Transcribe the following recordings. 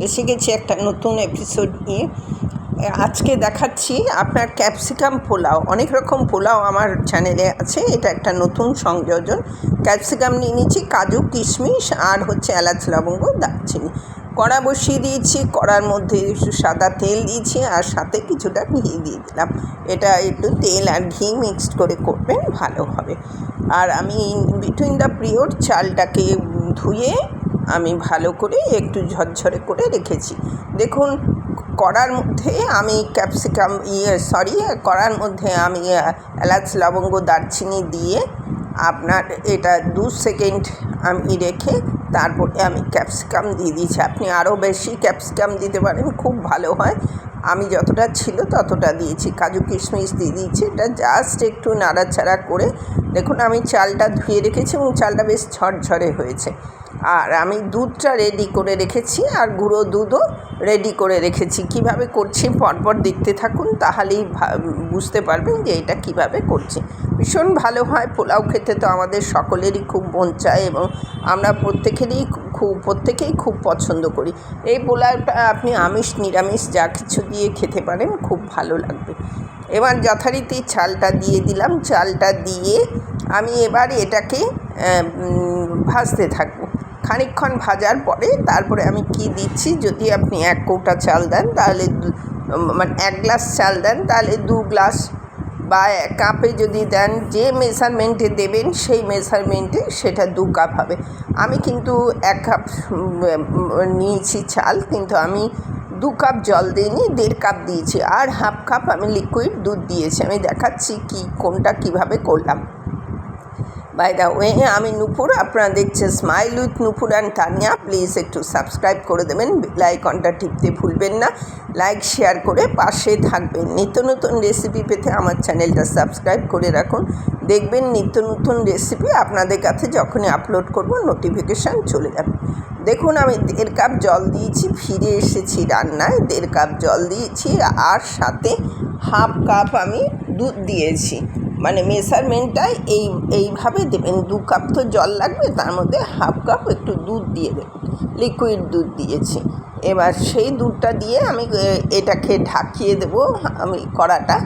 এসে গেছি একটা নতুন এপিসোড নিয়ে। আজকে দেখাচ্ছি আপনার ক্যাপসিকাম পোলাও। অনেক রকম পোলাও আমার চ্যানেলে আছে, এটা একটা নতুন সংযোজন। ক্যাপসিকাম নিয়ে নিচ্ছি, কাজু কিশমিশ আর এলাচ লবঙ্গ দারচিনি। কড়া বসিয়ে দিয়েছি, কড়ার মধ্যে একটু সাদা তেল দিয়েছি আর সাথে কিছুটা ঘি দিয়ে দিলাম। এটা একটু তেল আর ঘি মিক্সড করে করবেন, ভালো হবে। আর আমি বিটুইন দ্য পিরিয়ড চালটাকে ধুয়ে আমি ভালো করে একটু ঝরঝরে করে রেখেছি। দেখুন, কড়ার মধ্যে আমি কড়ার মধ্যে আমি এলাচ লবঙ্গ দারচিনি দিয়ে আপনার এটা 2 সেকেন্ড আমি রেখে তারপরে আমি ক্যাপসিকাম দিয়ে দিয়েছি। আপনি আরও বেশি ক্যাপসিকাম দিতে পারেন, খুব ভালো হয়। আমি যতটা ছিল ততটা দিয়েছি। কাজু কিশমিশ দিয়ে দিয়েছি। এটা জাস্ট একটু নাড়াচাড়া করে দেখুন, আমি চালটা ধুয়ে রেখেছি এবং চালটা বেশ ঝরঝরে হয়েছে। আর আমি দুধটা রেডি করে রেখেছি আর গুঁড়ো দুধও রেডি করে রেখেছি। কিভাবে করছি পরপর দেখতে থাকুন, তাহলেই বুঝতে পারবেন যে এটা কিভাবে করছি। ভীষণ ভালো হয় পোলাও খেতে, তো আমাদের সকলেরই খুব মন চায় এবং আমরা প্রত্যেকেই খুব পছন্দ করি। এই পোলাওটা আপনি আমিষ নিরামিষ যা কিছু দিয়ে খেতে পারেন, খুব ভালো লাগবে। এবার যথারীতি চালটা দিয়ে দিলাম। চালটা দিয়ে আমি এবার এটাকে ভাজতে থাকবো। খানিকক্ষণ ভাজার পরে তারপরে আমি কি দিচ্ছি, যদি আপনি 1 কৌটা চাল দেন তাহলে 1 গ্লাস চাল দেন তাহলে 2 গ্লাস, বা 1 কাপে যদি দেন, যে মেজারমেন্টে দেবেন সেই মেজারমেন্টে সেটা 2 কাপ হবে। আমি কিন্তু 1 কাপ নিয়েছি চাল, কিন্তু আমি 2 কাপ জল দিইনি, 1.5 কাপ দিয়েছি। আর 1/2 কাপ আমি লিকুইড দুধ দিয়েছি। আমি দেখাচ্ছি কোনটা কিভাবে করলাম। বাই দ্য ওয়ে, আমি নূপুর, আপনারা দেখছেন smile with Nupur and Tania. Please একটু সাবস্ক্রাইব করে দেবেন, বেল আইকনটা টিপতে ভুলবেন না। লাইক শেয়ার করে পাশে থাকবেন। নিত্য নতুন রেসিপি পেতে আমার চ্যানেলটা সাবস্ক্রাইব করে রাখুন। দেখবেন নিত্য নতুন রেসিপি আপনাদের কাছে যখনই আপলোড করব নোটিফিকেশান চলে যাবে। দেখুন, আমি 1.5 কাপ জল দিয়েছি, ফিরে এসেছি রান্নায়। 1.5 কাপ জল দিয়েছি আর সাথে 1/2 কাপ আমি দুধ দিয়েছি। মানে মেজারমেন্টটা এইভাবে দেবেন। 2 কাপ তো জল লাগবে, তার মধ্যে 1/2 কাপ একটু দুধ দিয়ে দেবেন, লিকুইড দুধ দিয়েছি। এবার সেই দুধটা দিয়ে আমি এটাকে ঢাকিয়ে দেবো। আমি কড়াটা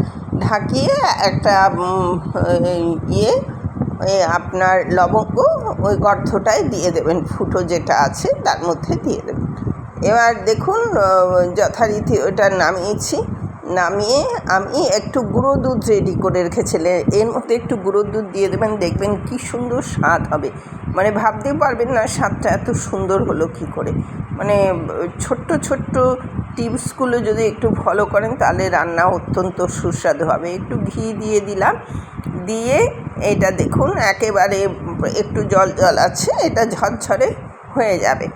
ঢাকিয়ে একটা আপনার লবঙ্গ ওই গর্তটায় দিয়ে দেবেন, ফুটো যেটা আছে তার মধ্যে দিয়ে দেবেন। এবার দেখুন, যথারীতি ওটা নামিয়ে আমি একটু গুঁড়ো দুধ রেডি করে রেখেছিলাম, এর মধ্যে একটু গুঁড়ো দুধ দিয়ে দেবেন। দেখবেন কি সুন্দর স্বাদ হবে, মানে ভাবতেও পারবেন না স্বাদটা এত সুন্দর হলো কি করে। মানে ছোট্ট ছোট্ট টিপসগুলো যদি একটু ফলো করেন তাহলে রান্না অত্যন্ত সুস্বাদু হবে। একটু ঘি দিয়ে দিলাম, দিয়ে এটা দেখুন একেবারে একটু জল আছে, এটা ঝরঝরে হয়ে যাবে।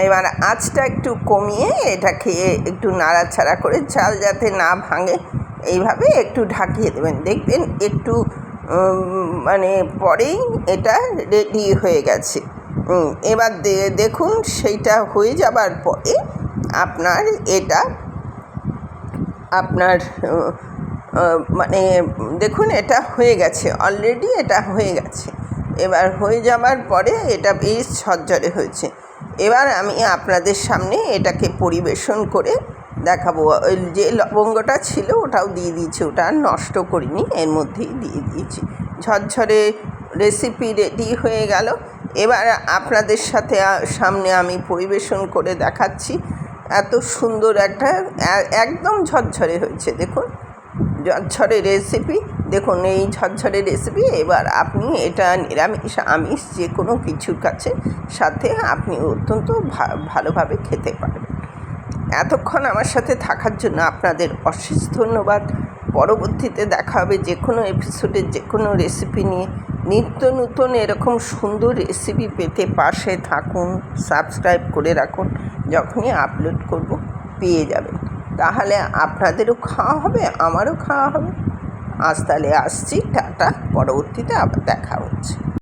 এবার আঁচটা একটু কমিয়ে এটাকে একটু নাড়াচাড়া করে, চাল যাতে না ভাঙে এইভাবে একটু ঢাকিয়ে দেবেন। দেখবেন একটু পরেই এটা রেডি হয়ে গেছে। এবার দেখুন, সেইটা হয়ে যাবার পরে দেখুন এটা হয়ে গেছে, অলরেডি এটা হয়ে গেছে। এবার হয়ে যাবার পরে এটা বেশ ঝরঝরে হয়েছে। এবার আমি আপনাদের সামনে এটাকে পরিবেশন করে দেখাবো। যে লবঙ্গটা ছিল ওটাও দিয়ে দিয়েছি, ওটা নষ্ট করিনি, এর মধ্যেই দিয়ে দিয়েছি। ঝরঝরে রেসিপি রেডি হয়ে গেল। এবার আপনাদের সামনে আমি পরিবেশন করে দেখাচ্ছি। এত সুন্দর একদম ঝরঝরে হয়েছে। দেখুন, ঝরঝরে রেসিপি, দেখুন এই ঝরঝরে রেসিপি। এবার আপনি এটা নিরামিষ আমিষ যে কোনো কিছুর সাথে আপনি অত্যন্ত ভালোভাবে খেতে পারবেন। এতক্ষণ আমার সাথে থাকার জন্য আপনাদের অশেষ ধন্যবাদ। পরবর্তীতে দেখা হবে যে কোনো এপিসোডে যে কোনো রেসিপি নিয়ে। নিত্য নতুন এরকম সুন্দর রেসিপি পেতে পাশে থাকুন, সাবস্ক্রাইব করে রাখুন। যখনই আপলোড করব পেয়ে যাবেন, তাহলে আপনাদেরও খাওয়া হবে, আমারও খাওয়া হবে। আজ তাহলে আসছি, টাটা। পরবর্তীতে আবার দেখা হচ্ছে।